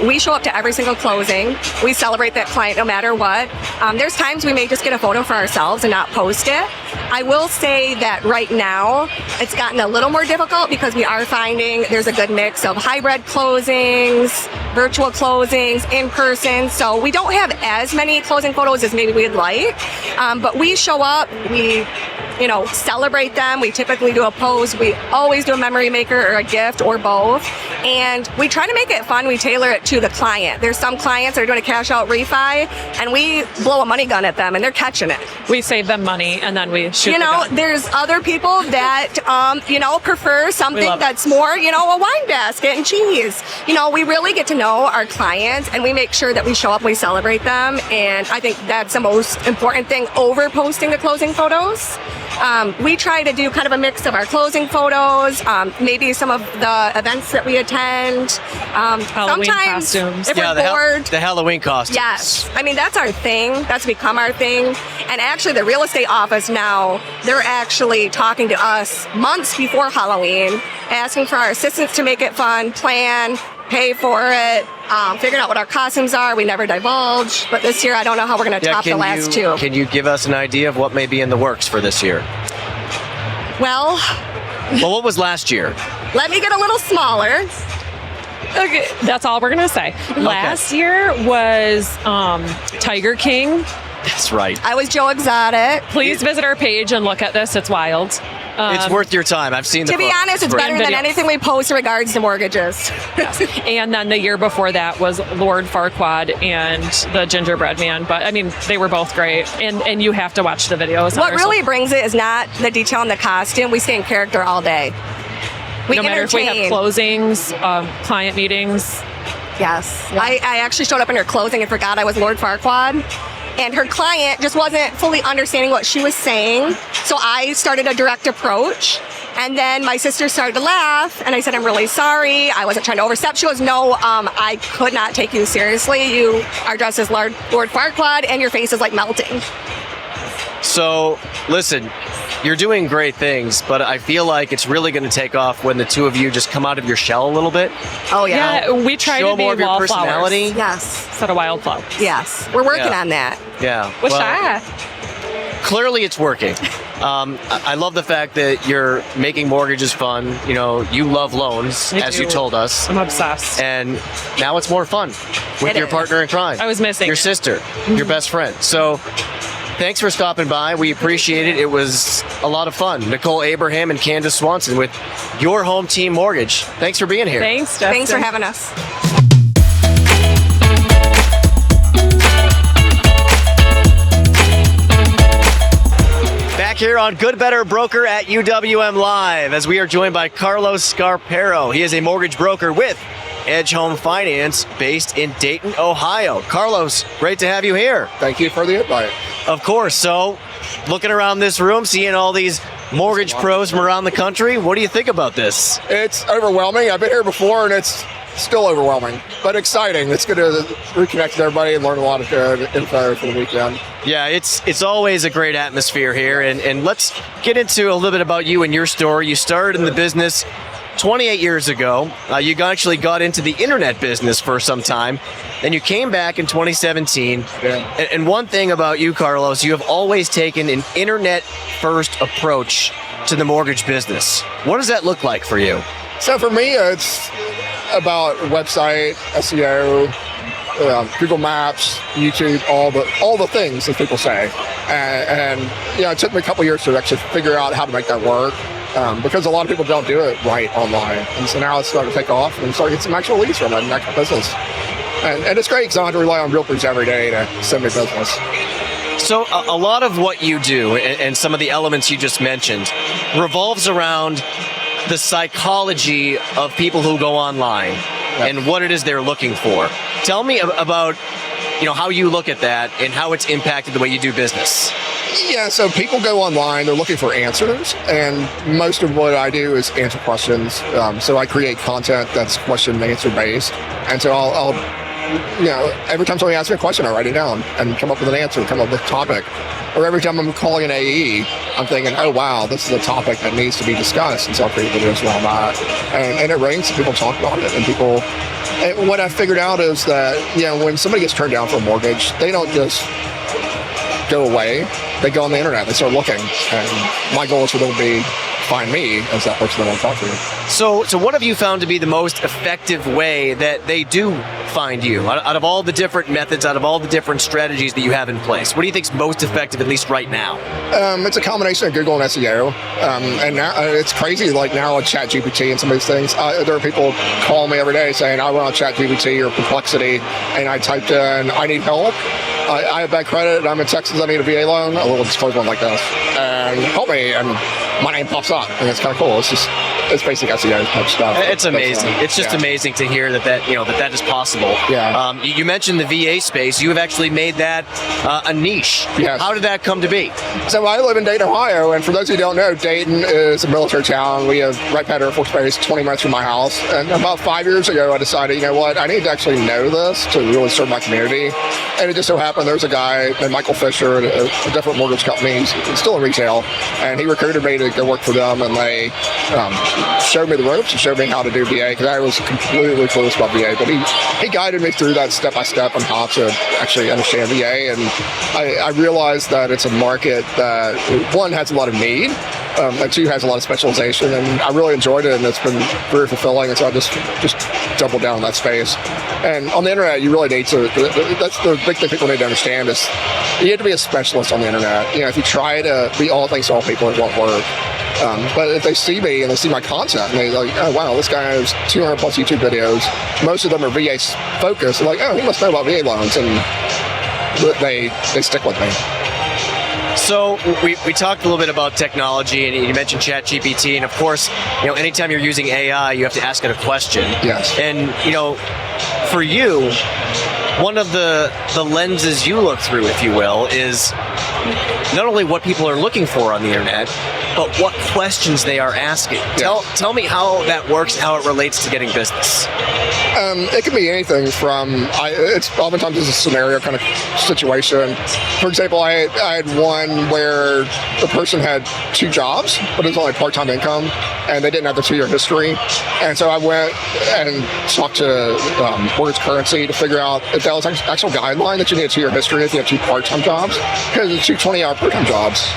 We show up to every single closing. We celebrate that client no matter what. There's times we may just get a photo for ourselves and not post it. I will say that right now, it's gotten a little more difficult because we are finding there's a good mix of hybrid closings, virtual closings, in person. So we don't have as many closing photos as maybe we'd like, but we show up, we celebrate them. We typically do a pose. We always do a memory maker or a gift or both. And we try to make it fun. We tailor it to the client. There's some clients that are doing a cash out refi, and we blow a money gun at them, and they're catching it. We save them money, and then we shoot the gun. There's other people that, prefer something that's more, a wine basket and cheese. We really get to know our clients, and we make sure that we show up, we celebrate them. And I think that's the most important thing over posting the closing photos. We try to do kind of a mix of our closing photos, maybe some of the events that we attend. Halloween sometimes costumes. if we're bored. The Halloween costumes. Yes. I mean, that's our thing. That's become our thing. And actually, the real estate office now, they're actually talking to us months before Halloween, asking for our assistance to make it fun, plan, pay for it, figuring out what our costumes are. We never divulge, but this year I don't know how we're going to top the last two. Can you give us an idea of what may be in the works for this year? Well, what was last year? Let me get a little smaller. Okay, that's all we're going to say. Last year was Tiger King. That's right. I was Joe Exotic. Please visit our page and look at this. It's wild. It's worth your time. I've seen the To be photos. honest, it's Great. better than anything we post in regards to mortgages. And then the year before that was Lord Farquaad and the Gingerbread Man. But I mean, they were both great. And you have to watch the videos. What really brings it is not the detail in the costume. We stay in character all day. We no matter if we have entertain. closings, client meetings. Yes. I actually showed up in her closing and forgot I was Lord Farquaad. And her client just wasn't fully understanding what she was saying. So I started a direct approach. And then my sister started to laugh. And I said, I'm really sorry. I wasn't trying to overstep. She goes, no, I could not take you seriously. You are dressed as Lord Farquaad and your face is like melting. So, listen, you're doing great things, but I feel like it's really going to take off when the two of you just come out of your shell a little bit. Oh, yeah. Yeah, we try Show to be more of your wallflowers personality. Yes. instead of wildflowers. Yes. We're working Yeah. on that. Yeah. What's well, that? Clearly, it's working. I love the fact that you're making mortgages fun. You know, you love loans, I as do. you told us. I'm obsessed. And now it's more fun with It your is. partner in crime. I was missing your it. sister, your best friend. So thanks for stopping by. We appreciate it. It was a lot of fun. Nichole Abraham and Candace Swanson with your home team mortgage. Thanks for being here. Thanks, Justin. Thanks for having us. Back here on Good Better Broker at UWM Live as we are joined by Carlos Scarpero. He is a mortgage broker with Edge Home Finance based in Dayton, Ohio. Carlos, great to have you here. Thank you for the invite. Of course. So, looking around this room, seeing all these mortgage pros from around the country, what do you think about this? It's overwhelming. I've been here before, and it's still overwhelming, but exciting. It's good to reconnect with everybody and learn a lot of good info for the weekend. Yeah, it's always a great atmosphere here. And let's get into a little bit about you and your story. You started in the business 28 years ago. You actually got into the internet business for some time. Then you came back in 2017. Yeah. And one thing about you, Carlos, you have always taken an internet-first approach to the mortgage business. What does that look like for you? So for me, it's about website, SEO, Google Maps, YouTube, all the things, as people say. And you know, it took me a couple years to actually figure out how to make that work. Because a lot of people don't do it right online. And so now it's starting to take off and start to get some actual leads from it and actual business. And it's great because I don't have to rely on realtors every day to send me business. So a lot of what you do and some of the elements you just mentioned revolves around the psychology of people who go online and what it is they're looking for. Tell me about, you know, how you look at that and how it's impacted the way you do business. Yeah, so people go online, they're looking for answers, and most of what I do is answer questions. So I create content that's question and answer based, and so I'll you know, every time somebody asks me a question, I write it down and come up with an answer, come up with a topic. Or every time I'm calling an AE, I'm thinking, oh wow, this is a topic that needs to be discussed, and so I'll create videos around that. And it ranks, and people talk about it, and people. And what I figured out is that, you know, when somebody gets turned down for a mortgage, they don't just go away. They go on the internet, they start looking, and my goal is for them to be find me as that person that I want to talk to. So what have you found to be the most effective way that they do find you? Out of all the different methods, out of all the different strategies that you have in place, what do you think is most effective, at least right now? It's a combination of Google and SEO. And now it's crazy, like now with ChatGPT and some of these things, there are people calling me every day saying, I went on ChatGPT or Perplexity, and I typed in, I need help. I have bad credit, I'm in Texas, I need a VA loan, a little disclosure like this, and help me, and my name pops up, and it's kind of cool. It's basic SEO type stuff. It's amazing. It's just amazing to hear that is possible. Yeah. You mentioned the VA space. You have actually made that a niche. Yes. How did that come to be? So I live in Dayton, Ohio, and for those who don't know, Dayton is a military town. We have Wright Pat Air Force Base 20 minutes from my house. And about 5 years ago, I decided, you know what, I need to actually know this to really serve my community. And it just so happened there's a guy named Michael Fisher at a different mortgage company. He's still in retail, and he recruited me to go work for them, and they showed me the ropes and showed me how to do VA, because I was completely clueless about VA. But he guided me through that step by step on how to actually understand VA, and I realized that it's a market that, one, has a lot of need, And 2 has a lot of specialization, and I really enjoyed it, and it's been very fulfilling. And so I just doubled down on that space. And on the internet, you really need to. That's the big thing people need to understand is you have to be a specialist on the internet. You know, if you try to be all things to all people, it won't work. But if they see me and they see my content, and they're like, oh wow, this guy has 200 plus YouTube videos. Most of them are VA focused. They're like, oh, he must know about VA loans, and they stick with me. So we talked a little bit about technology, and you mentioned ChatGPT, and of course, anytime you're using AI, you have to ask it a question. Yes. And for you, one of the lenses you look through, if you will, is not only what people are looking for on the internet, but what questions they are asking. Yeah. Tell me how that works, how it relates to getting business. It can be anything from, it's oftentimes it's a scenario kind of situation. For example, I had one where the person had 2 jobs, but it was only part-time income, and they didn't have the 2-year history. And so I went and talked to Mortgage Currency to figure out if that was an actual guideline that you need a 2-year history if you have 2 part-time jobs, because it's 2 20-hour part-time jobs,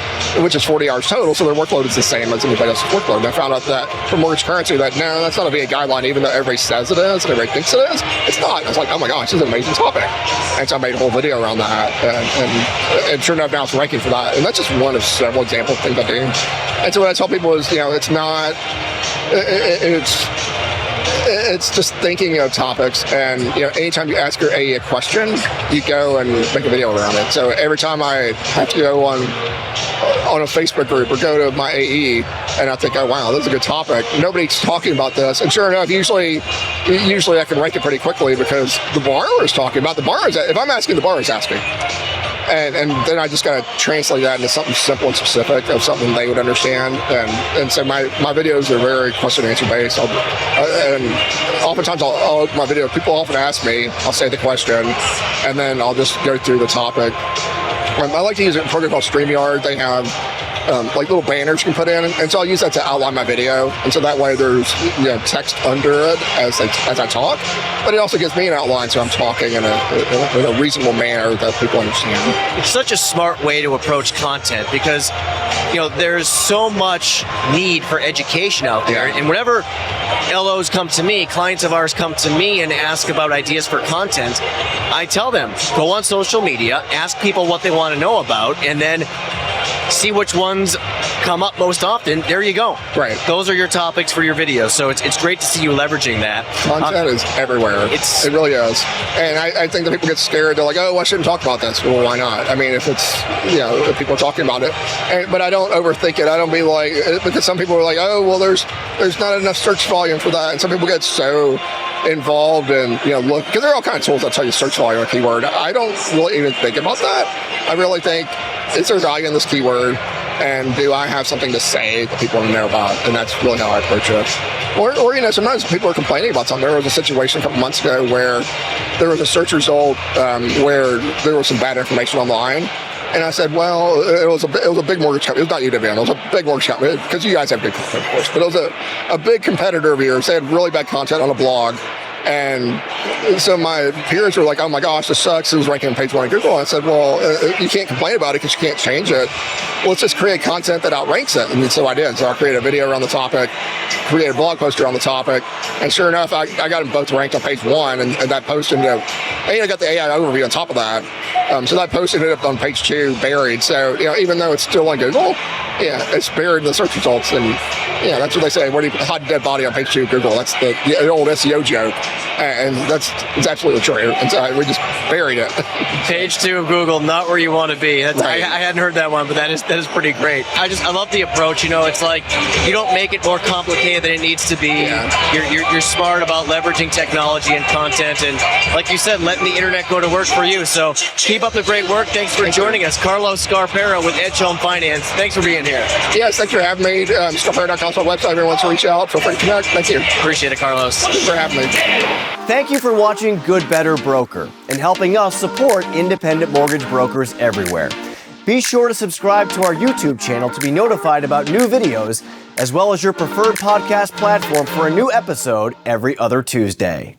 which is 40 hours total, so their workload is the same as anybody else's workload. And I found out that from Mortgage Currency that no, that's not a VA guideline, even though everybody says it is and everybody thinks it is. It's not. I was like, oh my gosh, this is an amazing topic. And so I made a whole video around that, and sure enough, now it's ranking for that. And that's just one of several examples of things I do. And so what I tell people is, it's not, it's just thinking of topics, and anytime you ask your AE a question, you go and make a video around it. So every time I have to go on a Facebook group or go to my AE and I think, oh wow, this is a good topic, nobody's talking about this, and sure enough, usually I can rank it pretty quickly because the borrower is talking about, if I'm asking, the borrower is asking. And then I just got to translate that into something simple and specific of something they would understand. And so my videos are very question answer based. And oftentimes I'll open my video. People often ask me, I'll say the question, and then I'll just go through the topic. I like to use a program called StreamYard. They have like little banners you can put in, and so I'll use that to outline my video, and so that way there's text under it as I talk, but it also gives me an outline, so I'm talking in a reasonable manner that people understand. It's such a smart way to approach content because there's so much need for education out there, and whenever LOs come to me, clients of ours come to me and ask about ideas for content, I tell them, go on social media, ask people what they want to know about, and then see which ones come up most often. There you go. Right. Those are your topics for your videos. So it's great to see you leveraging that. Content is everywhere. It really is. And I think that people get scared. They're like, oh, I shouldn't talk about this. Well, why not? I mean, if it's, if people are talking about it. But I don't overthink it. I don't be like, because some people are like, oh, well, there's not enough search volume for that. And some people get so involved and look, because there are all kinds of tools that tell you search volume or keyword. I don't really even think about that. I really think, is there value in this keyword, and do I have something to say that people want to know about? And that's really how I approach it. Or sometimes people are complaining about something. There was a situation a couple months ago where there was a search result where there was some bad information online. And I said, well, it was a big mortgage company. It was not UWM. It was a big mortgage company, because you guys have big content, of course. But it was a big competitor of yours. They had really bad content on a blog. And so my peers were like, oh my gosh, this sucks. It was ranking on page 1 of Google. I said, well, you can't complain about it because you can't change it. Well, let's just create content that outranks it. And so I did. So I created a video around the topic, created a blog post around the topic. And sure enough, I got them both ranked on page 1. And that post ended up, and I got the AI overview on top of that. So that post ended up on page 2, buried. So, even though it's still on Google, it's buried in the search results. And that's what they say. Where do you hide a dead body on page 2 of Google? That's the old SEO joke. And it's absolutely true. And so we just buried it. Page 2 of Google, not where you want to be. Right. I hadn't heard that one, but that is pretty great. I love the approach. It's like you don't make it more complicated than it needs to be. Yeah. You're smart about leveraging technology and content, and like you said, letting the internet go to work for you. So keep up the great work. Thanks for joining us, Carlos Scarpero with Edge Home Finance. Thanks for being here. Yes, thanks for having me. Scarpero.com is my website. Everyone wants to reach out. Feel free to connect. Thank you. Appreciate it, Carlos. Thanks for having me. Thank you for watching Good Better Broker and helping us support independent mortgage brokers everywhere. Be sure to subscribe to our YouTube channel to be notified about new videos, as well as your preferred podcast platform for a new episode every other Tuesday.